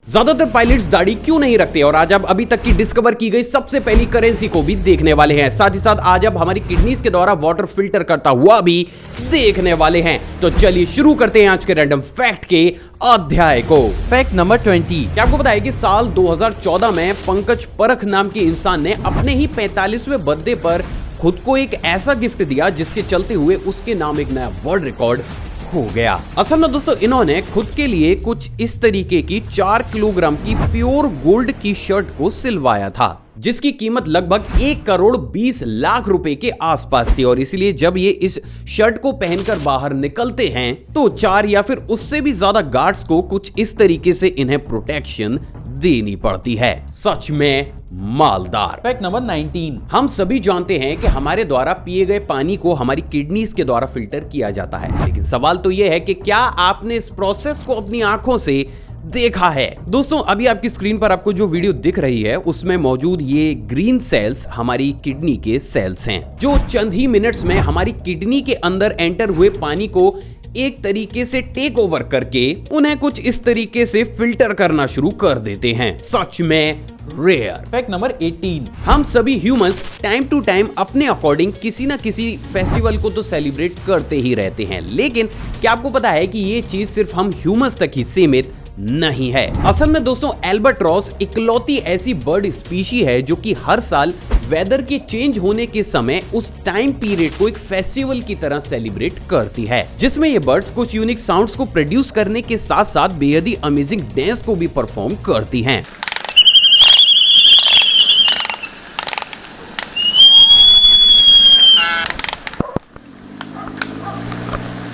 ज्यादातर पायलट्स दाढ़ी क्यों नहीं रखते और आज आप अभी तक की डिस्कवर की गई सबसे पहली करेंसी को भी देखने वाले हैं। साथ ही साथ आज आप हमारी किडनीज के द्वारा वाटर फिल्टर करता हुआ भी देखने वाले हैं। तो चलिए शुरू करते हैं आज के रैंडम फैक्ट के अध्याय को। Fact number 20। क्या आपको पता है कि साल 2014 में पंकज परख नाम के इंसान ने अपने ही 45वें बर्थडे पर खुद को एक ऐसा गिफ्ट दिया जिसके चलते हुए उसके नाम एक नया वर्ल्ड रिकॉर्ड हो गया। असल में दोस्तों इन्होंने खुद के लिए कुछ इस तरीके की 4 किलोग्राम की प्योर गोल्ड की शर्ट को सिलवाया था जिसकी कीमत लगभग 1 करोड़ 20 लाख रुपए के आसपास थी। और इसलिए जब ये इस शर्ट को पहनकर बाहर निकलते हैं तो 4 या फिर उससे भी ज्यादा गार्ड्स को कुछ इस तरीके से इन्हें प्रोटेक्शन देनी पड़ती है। सच में मालदार। Fact number 19। हम सभी जानते हैं कि हमारे द्वारा पिए गए पानी को हमारी किडनीज के द्वारा फिल्टर किया जाता है, लेकिन सवाल तो यह है कि क्या आपने इस प्रोसेस को अपनी आंखों से देखा है। दोस्तों अभी आपकी स्क्रीन पर आपको जो वीडियो दिख रही है उसमें मौजूद ये ग्रीन सेल्स हमारी किडनी के सेल्स हैं जो चंद ही मिनट्स में हमारी किडनी के अंदर एंटर हुए पानी को एक तरीके से टेक ओवर करके उन्हें कुछ इस तरीके से फिल्टर करना शुरू कर देते हैं। सच में रेयर। Fact number 18। हम सभी ह्यूमंस टाइम टू टाइम अपने अकॉर्डिंग किसी ना किसी फेस्टिवल को तो सेलिब्रेट करते ही रहते हैं, लेकिन क्या आपको पता है कि ये चीज सिर्फ हम ह्यूमंस तक ही सीमित नहीं है। असल में दोस्तों एल्बाट्रॉस इकलौती ऐसी बर्ड स्पीशी है जो कि हर साल वेदर के चेंज होने के समय उस टाइम पीरियड को एक फेस्टिवल की तरह सेलिब्रेट करती है, जिसमें ये बर्ड्स कुछ यूनिक साउंड्स को प्रोड्यूस करने के साथ साथ बेहद ही अमेजिंग डांस को भी परफॉर्म करती हैं।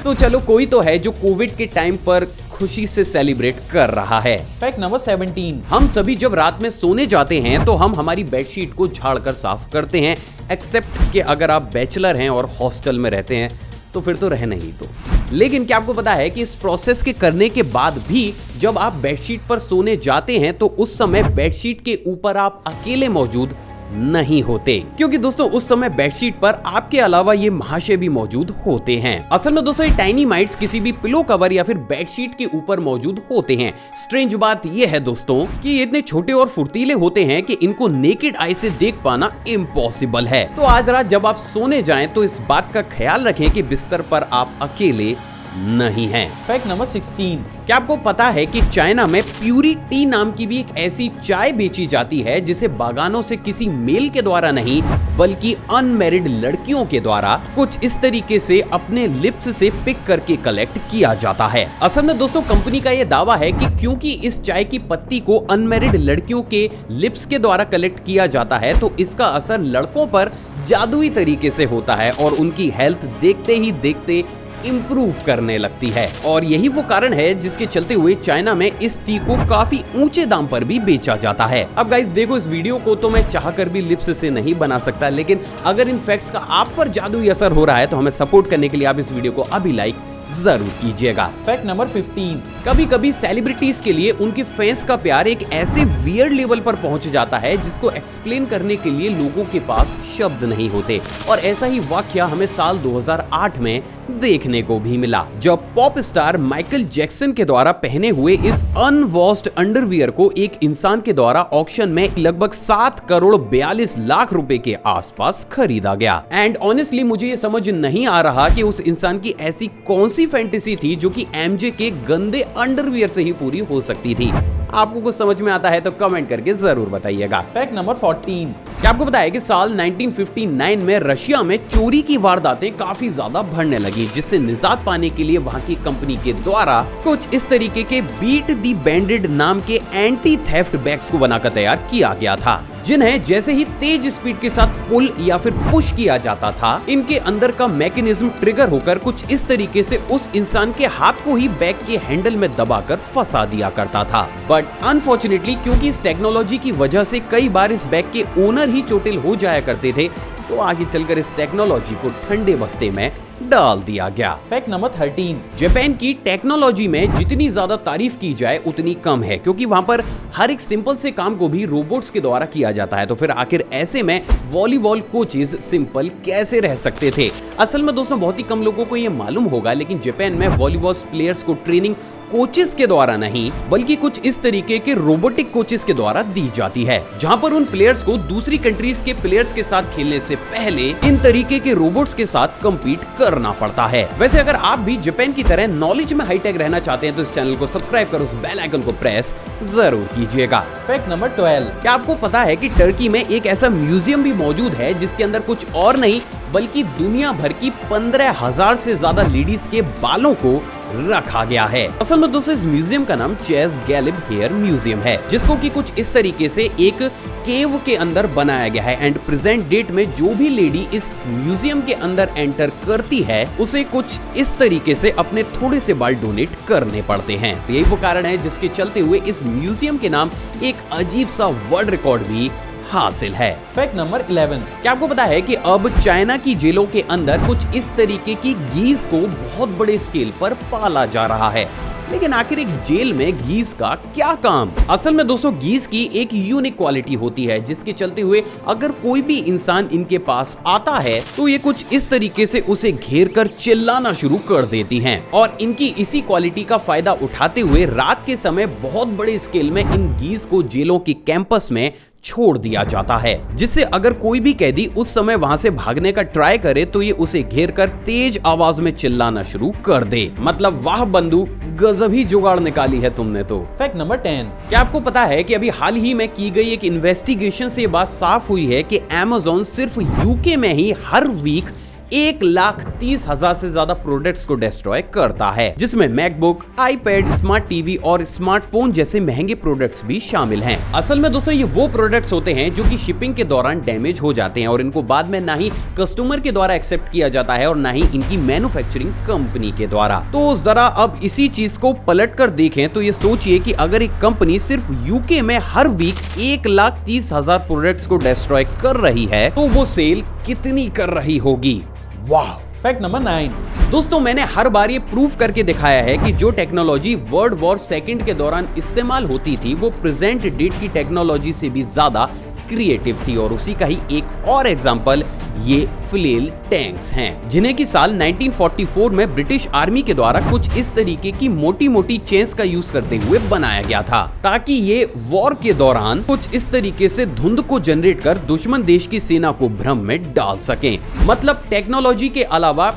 तो चलो कोई तो है जो कोविड के टाइम पर खुशी से सेलिब्रेट कर रहा है। Fact number 17। हम सभी जब रात में सोने जाते हैं तो हम हमारी बेडशीट को झाड़कर साफ करते हैं, एक्सेप्ट कि अगर आप बैचलर हैं और हॉस्टल में रहते हैं तो फिर तो रह नहीं तो। लेकिन क्या आपको पता है कि इस प्रोसेस के करने के बाद भी जब आप बेडशीट पर सोने जाते हैं तो उस समय बेडशीट के ऊपर आप अकेले मौजूद नहीं होते, क्योंकि दोस्तों उस समय बेडशीट पर आपके अलावा ये महाशय भी मौजूद होते हैं। असल में दोस्तों ये टाइनी माइट्स किसी भी पिलो कवर या फिर बेडशीट के ऊपर मौजूद होते हैं। स्ट्रेंज बात ये है दोस्तों कि ये इतने छोटे और फुर्तीले होते हैं कि इनको नेकेड आई से देख पाना इम्पॉसिबल है। तो आज रात जब आप सोने जाएं तो इस बात का ख्याल रखें कि बिस्तर पर आप अकेले नहीं हैं। Fact number 16। क्या आपको पता है कि चाइना में प्यूरी टी नाम की भी एक ऐसी चाय बेची जाती है जिसे बागानों से किसी मेल के द्वारा नहीं बल्कि अनमैरिड लड़कियों के द्वारा कुछ इस तरीके से अपने लिप्स से पिक करके कलेक्ट किया जाता है। असल में दोस्तों कंपनी का यह दावा है कि क्योंकि इस चाय की पत्ती को अनमैरिड लड़कियों के लिप्स के द्वारा कलेक्ट किया जाता है तो इसका असर लड़कों पर जादुई तरीके से होता है और उनकी हेल्थ देखते ही देखते इम्प्रूव करने लगती है। और यही वो कारण है जिसके चलते हुए चाइना में इस टी को काफी ऊंचे दाम पर भी बेचा जाता है। अब गाइस देखो इस वीडियो को तो मैं चाहकर भी लिप्स से नहीं बना सकता, लेकिन अगर इन फैक्ट्स का आप पर जादुई असर हो रहा है तो हमें सपोर्ट करने के लिए आप इस वीडियो को अभी लाइक जरूर कीजिएगा। Fact number 15। कभी कभी सेलिब्रिटीज के लिए उनके फैंस का प्यार एक ऐसे वियर्ड लेवल पर पहुंच जाता है जिसको एक्सप्लेन करने के लिए लोगों के पास शब्द नहीं होते। और ऐसा ही वाकया हमें साल 2008 में देखने को भी मिला जब पॉप स्टार माइकल जैक्सन के द्वारा पहने हुए इस अनवॉश्ड अंडरवियर को एक इंसान के द्वारा ऑक्शन में लगभग 7 करोड़ 42 लाख रुपए के आसपास खरीदा गया। एंड ऑनेस्टली मुझे ये समझ नहीं आ रहा कि उस इंसान की ऐसी कौन सी फैंटेसी थी जो कि एमजे के गंदे अंडरवियर से ही पूरी हो सकती थी। आपको कुछ समझ में आता है तो कमेंट करके जरूर बताइएगा। Fact number 14। क्या आपको पता है कि साल 1959 में रशिया में चोरी की वारदातें काफी ज्यादा बढ़ने लगी, जिससे निजात पाने के लिए वहां की कंपनी के द्वारा कुछ इस तरीके के बीट दी बैंडेड नाम के एंटी थेफ्ट बैग्स को बनाकर तैयार किया गया था, जिन्हें जैसे ही तेज स्पीड के साथ पुल या फिर पुश किया जाता था इनके अंदर का मैकेनिज्म ट्रिगर होकर कुछ इस तरीके से उस इंसान के हाथ को ही बैग के हैंडल में दबाकर फंसा दिया करता था। बट अनफॉर्चुनेटली क्योंकि इस टेक्नोलॉजी की वजह से कई बार इस बैग के ओनर ही चोटिल हो जाया करते थे, तो आगे चलकर इस टेक्नोलॉजी को ठंडे बस्ते में डाल दिया गया। Fact number 13। जापान की टेक्नोलॉजी में जितनी ज्यादा तारीफ की जाए उतनी कम है, क्योंकि वहां पर हर एक सिंपल से काम को भी रोबोट्स के द्वारा किया जाता है। तो फिर आखिर ऐसे में वॉलीबॉल कोचेस सिंपल कैसे रह सकते थे? असल में दोस्तों बहुत ही कम लोगों को ये मालूम होगा, लेकिन जापान में वॉलीबॉल प्लेयर्स को ट्रेनिंग कोचेस के द्वारा नहीं बल्कि कुछ इस तरीके के रोबोटिक कोचेस के द्वारा दी जाती है, जहां पर उन प्लेयर्स को दूसरी कंट्रीज के प्लेयर्स के साथ खेलने से पहले इन तरीके के रोबोट्स के साथ कम्पीट करना पड़ता है। वैसे अगर आप भी जापान की तरह नॉलेज में हाईटेक रहना चाहते हैं तो इस चैनल को सब्सक्राइब कर उस बेल आइकन को प्रेस जरूर कीजिएगा। Fact number 12। क्या आपको पता है कि टर्की में एक ऐसा म्यूजियम भी मौजूद है जिसके अंदर कुछ और नहीं बल्कि दुनिया भर की 15,000 से ज्यादा लेडीज के बालों को रखा गया है। असल में दोस्तों इस म्यूजियम का नाम चेस गैलिब हेयर म्यूजियम है, जिसको कि कुछ इस तरीके से एक केव के अंदर बनाया गया है एंड प्रेजेंट डेट में जो भी लेडी इस म्यूजियम के अंदर एंटर करती है उसे कुछ इस तरीके से अपने थोड़े से बाल डोनेट करने पड़ते हैं। यही वो कारण है जिसके चलते हुए इस म्यूजियम के नाम एक अजीब सा वर्ल्ड रिकॉर्ड भी हासिल है। Fact number 11। क्या आपको पता है कि अब चाइना की जेलों के अंदर कुछ इस तरीके की गीज को बहुत बड़े स्केल पर पाला जा रहा है, लेकिन आखिर एक जेल में गीज का क्या काम? असल में दोस्तों गीज की एक यूनिक क्वालिटी होती है जिसके चलते हुए अगर कोई भी इंसान इनके पास आता है तो ये कुछ इस तरीके से उसे घेर कर चिल्लाना शुरू कर देती हैं और इनकी इसी क्वालिटी का फायदा उठाते हुए रात के समय बहुत बड़े स्केल में इन गीज को जेलों के कैंपस में छोड़ दिया जाता है, जिससे अगर कोई भी कैदी उस समय वहां से भागने का ट्राई करे तो ये उसे घेर कर तेज आवाज में चिल्लाना शुरू कर दे। मतलब वाह बंधु, गजब ही जुगाड़ निकाली है तुमने तो। Fact number 10। क्या आपको पता है कि अभी हाल ही में की गई एक इन्वेस्टिगेशन से ये बात साफ हुई है कि Amazon सिर्फ यूके में ही हर वीक 1,30,000 से ज्यादा प्रोडक्ट्स को डिस्ट्रॉय करता है, जिसमें मैकबुक, आईपैड, स्मार्ट टीवी और स्मार्टफोन जैसे महंगे प्रोडक्ट्स भी शामिल हैं। असल में दोस्तों ये वो प्रोडक्ट्स होते हैं जो कि शिपिंग के दौरान डैमेज हो जाते हैं और इनको बाद में ना ही कस्टमर के द्वारा एक्सेप्ट किया जाता है और ना ही इनकी मैन्युफैक्चरिंग कंपनी के द्वारा। तो जरा अब इसी चीज को पलट कर देखें तो ये सोचिए कि अगर एक कंपनी सिर्फ यूके में हर वीक 1,30,000 प्रोडक्ट्स को डिस्ट्रॉय कर रही है तो वो सेल कितनी कर रही होगी। वाह। Fact number 9। दोस्तों मैंने हर बार ये प्रूफ करके दिखाया है कि जो टेक्नोलॉजी वर्ल्ड वॉर सेकंड के दौरान इस्तेमाल होती थी वो प्रेजेंट डेट की टेक्नोलॉजी से भी ज्यादा क्रिएटिव थी और उसी का ही एक और एग्जांपल ये फ्लेल टैंक्स हैं, जिन्हें की साल 1944 में ब्रिटिश आर्मी के द्वारा कुछ इस तरीके की मोटी मोटी चेन्स का यूज करते हुए बनाया गया था ताकि ये वॉर के दौरान कुछ इस तरीके से धुंध को जनरेट कर दुश्मन देश की सेना को भ्रम में डाल सकें। मतलब टेक्नोलॉजी के अलावा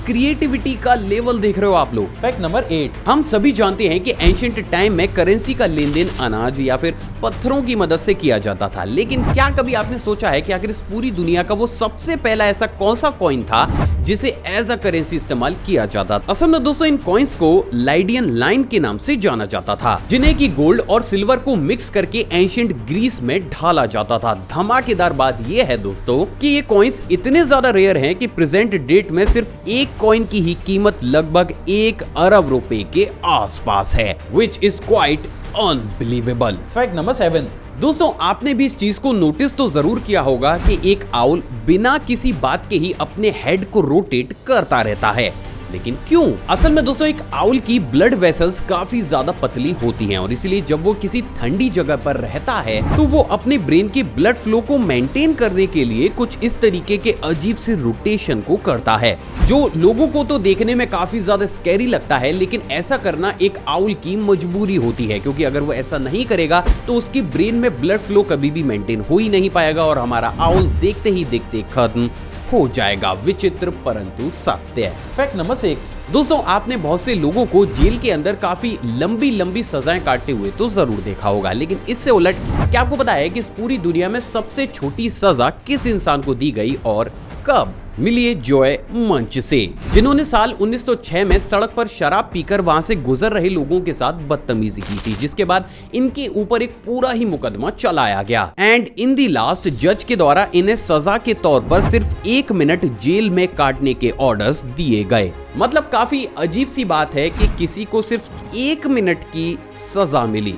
क्रिएटिविटी का लेवल देख रहे हो आप लोग। Fact number 8। हम सभी जानते हैं कि एंशिएंट टाइम में करेंसी का लेन देन अनाज या फिर पत्थरों की मदद से किया जाता था, लेकिन क्या कभी आपने सोचा है कि आखिर इस पूरी दुनिया का वो सबसे पहला ऐसा कौन सा कॉइन था जिसे एज अ करेंसी इस्तेमाल किया जाता था? असल में दोस्तों इन कॉइन्स को लाइडियन लाइन के नाम से जाना जाता था, जिन्हें की गोल्ड और सिल्वर को मिक्स करके एंशिएंट ग्रीस में ढाला जाता था। धमाकेदार बात यह है दोस्तों कि ये कॉइन्स इतने ज्यादा रेयर हैं कि प्रेजेंट डेट में सिर्फ एक कॉइन की ही कीमत लगभग 1 अरब रुपए के आसपास है, which is quite unbelievable। Fact number 7। दोस्तों आपने भी इस चीज को नोटिस तो जरूर किया होगा कि एक आउल बिना किसी बात के ही अपने हेड को रोटेट करता रहता है, लेकिन क्यों? असल में दोस्तों एक आउल की ब्लड वेसल्स काफी ज्यादा पतली होती हैं और इसीलिए जब वो किसी ठंडी जगह पर रहता है तो वो अपने ब्रेन के ब्लड फ्लो को मेंटेन करने के लिए कुछ इस तरीके के अजीब से रोटेशन को करता है, जो लोगों को तो देखने में काफी ज्यादा स्कैरी लगता है, लेकिन ऐसा करना एक आउल की मजबूरी होती है क्योंकि अगर वो ऐसा नहीं करेगा तो उसकी ब्रेन में ब्लड फ्लो कभी भी मेंटेन हो ही नहीं पाएगा और हमारा आउल देखते ही देखते खत्म हो जाएगा। विचित्र परंतु सत्य। Fact number 6। दोस्तों आपने बहुत से लोगों को जेल के अंदर काफी लंबी लंबी सजाएं काटते हुए तो जरूर देखा होगा, लेकिन इससे उलट क्या आपको पता है कि इस पूरी दुनिया में सबसे छोटी सजा किस इंसान को दी गई और कब? मिलिए जॉय मंच से, जिन्होंने साल 1906 में सड़क पर शराब पीकर वहां से गुजर रहे लोगों के साथ बदतमीजी की थी, जिसके बाद इनके ऊपर एक पूरा ही मुकदमा चलाया गया एंड इन दी लास्ट जज के द्वारा इन्हें सजा के तौर पर सिर्फ 1 मिनट जेल में काटने के ऑर्डर्स दिए गए। मतलब काफी अजीब सी बात है कि किसी को सिर्फ 1 मिनट की सजा मिली।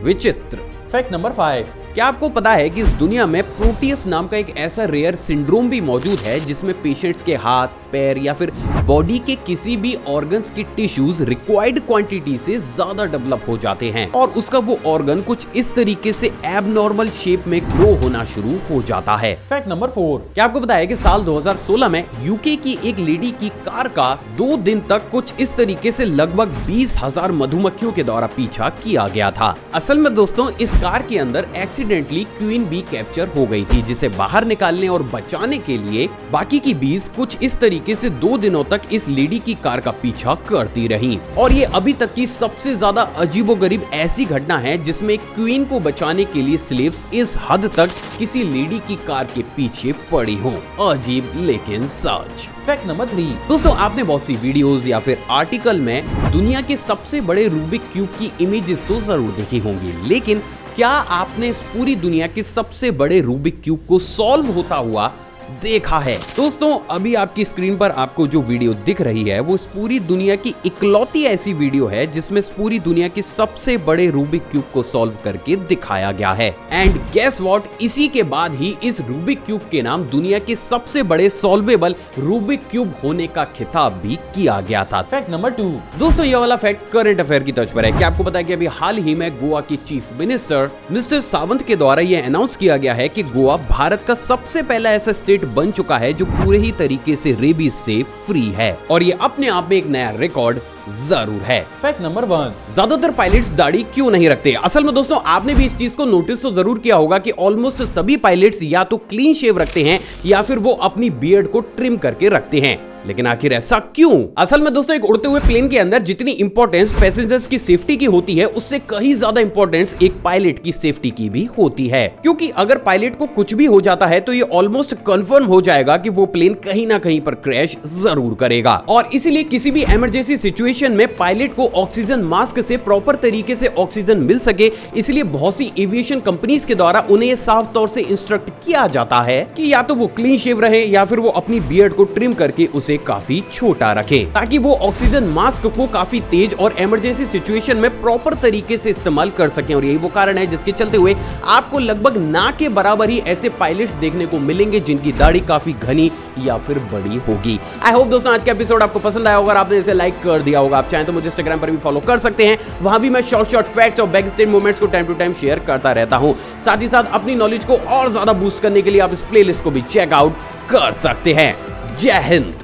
विचित्र। Fact number 5। क्या आपको पता है कि इस दुनिया में प्रोटियस नाम का एक ऐसा रेयर सिंड्रोम भी मौजूद है जिसमें पेशेंट्स के हाथ, पैर या फिर बॉडी के किसी भी ऑर्गन्स की टिश्यूज रिक्वायर्ड क्वांटिटी से ज्यादा डेवलप हो जाते हैं और उसका वो ऑर्गन कुछ इस तरीके से एबनॉर्मल शेप में ग्रो होना शुरू हो जाता है। Fact number 4। क्या आपको पता है कि साल 2016 में यूके की एक लेडी की कार का 2 दिन तक कुछ इस तरीके से लगभग 20,000 मधुमक्खियों के द्वारा पीछा किया गया था। असल में दोस्तों इस कार के अंदर एक्सीडेंटली क्वीन बी कैप्चर हो गई थी, जिसे बाहर निकालने और बचाने के लिए बाकी की बीज कुछ इस तरीके से 2 दिनों तक इस लेडी की कार का पीछा करती रही। और ये अभी तक की सबसे ज्यादा अजीबोगरीब ऐसी घटना है जिसमें क्वीन को बचाने के लिए स्लेव्स इस हद तक किसी लेडी की कार के पीछे पड़ी हो। अजीब लेकिन सच। Fact number 3। दोस्तों आपने बहुत सी वीडियोस या फिर आर्टिकल में दुनिया के सबसे बड़े रूबिक क्यूब की इमेजेस तो जरूर देखी होंगी, लेकिन क्या आपने इस पूरी दुनिया के सबसे बड़े रूबिक क्यूब को सॉल्व होता हुआ देखा है? दोस्तों अभी आपकी स्क्रीन पर आपको जो वीडियो दिख रही है वो इस पूरी दुनिया की इकलौती ऐसी वीडियो है जिसमें इस पूरी दुनिया के सबसे बड़े रूबिक क्यूब को सॉल्व करके दिखाया गया है। एंड गेस व्हाट, इसी के बाद ही इस रूबिक क्यूब के नाम दुनिया के सबसे बड़े सॉल्वेबल रूबिक क्यूब होने का खिताब भी किया गया था। Fact number 2। दोस्तों ये वाला फैक्ट करंट अफेयर की तर्ज पर है। क्या आपको पता है कि अभी हाल ही में गोवा के चीफ मिनिस्टर मिस्टर सावंत के द्वारा यह अनाउंस किया गया है कि गोवा भारत का सबसे पहला ऐसा स्टेट बन चुका है जो पूरे ही तरीके से रेबीज से फ्री है, और ये अपने आप में एक नया रिकॉर्ड जरूर है। Fact number 1। ज्यादातर पायलट्स दाढ़ी क्यों नहीं रखते? असल में दोस्तों आपने भी इस चीज को नोटिस तो जरूर किया होगा कि ऑलमोस्ट सभी पायलट्स या तो क्लीन शेव रखते हैं या फिर वो अपनी बियर्ड को ट्रिम करके रखते हैं। लेकिन आखिर ऐसा क्यों? असल में दोस्तों एक उड़ते हुए प्लेन के अंदर जितनी इंपॉर्टेंस पैसेंजर्स की सेफ्टी की होती है उससे कहीं ज्यादा इंपॉर्टेंस एक पायलट की सेफ्टी की भी होती है, क्योंकि अगर पायलट को कुछ भी हो जाता है तो ये ऑलमोस्ट कंफर्म हो जाएगा कि वो प्लेन कहीं ना कहीं पर क्रैश जरूर करेगा। और इसीलिए किसी भी इमरजेंसी सिचुएशन में पायलट को ऑक्सीजन मास्क से प्रॉपर तरीके से ऑक्सीजन मिल सके, इसलिए बहुत सी एविएशन कंपनीज के द्वारा उन्हें साफ तौर से इंस्ट्रक्ट किया जाता है कि या तो वो क्लीन शेव रहे या फिर वो अपनी बियर्ड को ट्रिम करके उसे काफी छोटा रखें, ताकि वो ऑक्सीजन मास्क को काफी तेज और इमरजेंसी सिचुएशन में प्रॉपर तरीके से इस्तेमाल कर सकें। और यही वो कारण है जिसके चलते हुए आपको लगभग ना के बराबर ही ऐसे पायलट्स देखने को मिलेंगे जिनकी दाढ़ी काफी घनी या फिर बड़ी होगी। आई होप दोस्तों आज का एपिसोड आपको पसंद आया होगा, आपने इसे लाइक कर दिया होगा। आप चाहें तो मुझे इंस्टाग्राम पर भी फॉलो कर सकते हैं, वहां भी मैं शॉर्ट फैक्ट्स और बैक स्टेज मोमेंट्स को टाइम टू टाइम शेयर करता रहता हूं। साथ ही साथ अपनी नॉलेज को और ज्यादा बूस्ट करने के लिए आप इस प्लेलिस्ट को भी चेकआउट कर सकते हैं। जय हिंद।